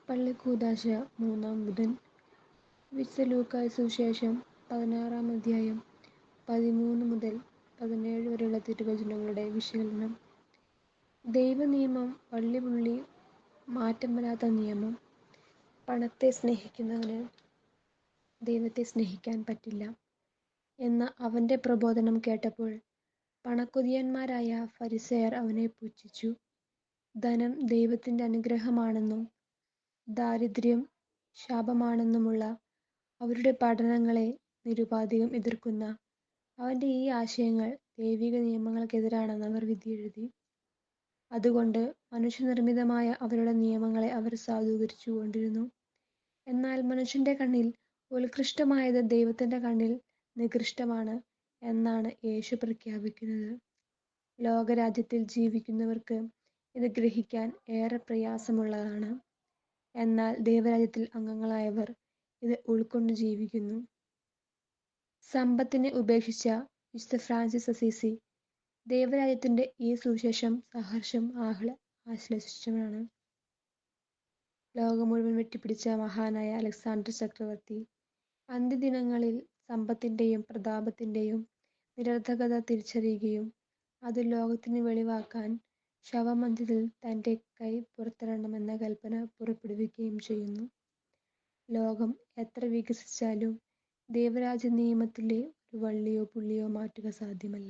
പള്ളിക്കൂദാശ മൂന്നാം ബുധൻ. വിശുദ്ധ ലൂക്കായുടെ സുവിശേഷം 16-ാം അധ്യായം 13 മുതൽ 17 വരെയുള്ള തിരുവചനങ്ങളുടെ വിശകലനം. ദൈവനിയമം വള്ളിപുള്ളി മാറ്റം വരാത്ത നിയമം. പണത്തെ സ്നേഹിക്കുന്നവന് ദൈവത്തെ സ്നേഹിക്കാൻ പറ്റില്ല എന്ന അവന്റെ പ്രബോധനം കേട്ടപ്പോൾ പണക്കൊതിയന്മാരായ ഫരിസേയർ അവനെ പുച്ഛിച്ചു. ധനം ദൈവത്തിന്റെ അനുഗ്രഹമാണെന്നും ദാരിദ്ര്യം ശാപമാണെന്നുമുള്ള അവരുടെ പഠനങ്ങളെ നിരുപാധികം എതിർക്കുന്ന അവന്റെ ഈ ആശയങ്ങൾ ദൈവിക നിയമങ്ങൾക്കെതിരാണെന്ന് അവർ വിധിയെഴുതി. അതുകൊണ്ട് മനുഷ്യനിർമ്മിതമായ അവരുടെ നിയമങ്ങളെ അവർ സാധൂകരിച്ചു കൊണ്ടിരുന്നു. എന്നാൽ മനുഷ്യന്റെ കണ്ണിൽ ഉത്കൃഷ്ടമായത് ദൈവത്തിന്റെ കണ്ണിൽ നികൃഷ്ടമാണ് എന്നാണ് യേശു പ്രഖ്യാപിക്കുന്നത്. ലോകരാജ്യത്തിൽ ജീവിക്കുന്നവർക്ക് ഇത് ഗ്രഹിക്കാൻ ഏറെ പ്രയാസമുള്ളതാണ്. എന്നാൽ ദൈവരാജ്യത്തിൽ അംഗങ്ങളായവർ ഇത് ഉൾക്കൊണ്ട് ജീവിക്കുന്നു. സമ്പത്തിനെ ഉപേക്ഷിച്ച വിശുദ്ധ ഫ്രാൻസിസ് അസീസി ദൈവരാജ്യത്തിന്റെ ഈ സുവിശേഷം സഹർഷം ആശ്ലേഷിച്ചവനാണ്. ലോകം മുഴുവൻ വെട്ടിപ്പിടിച്ച മഹാനായ അലക്സാണ്ടർ ചക്രവർത്തി അന്ത്യദിനങ്ങളിൽ സമ്പത്തിന്റെയും പ്രതാപത്തിന്റെയും നിരർത്ഥകത തിരിച്ചറിയുകയും അത് ലോകത്തിന് വെളിവാക്കാൻ ശവമഞ്ചത്തിൽ തന്റെ കൈ പുറത്തിടണമെന്ന കൽപ്പന പുറപ്പെടുവിക്കുകയും ചെയ്യുന്നു. ലോകം എത്ര വികസിച്ചാലും ദൈവരാജ്യ നിയമത്തിലെ ഒരു വള്ളിയോ പുള്ളിയോ മാറ്റുക സാധ്യമല്ല.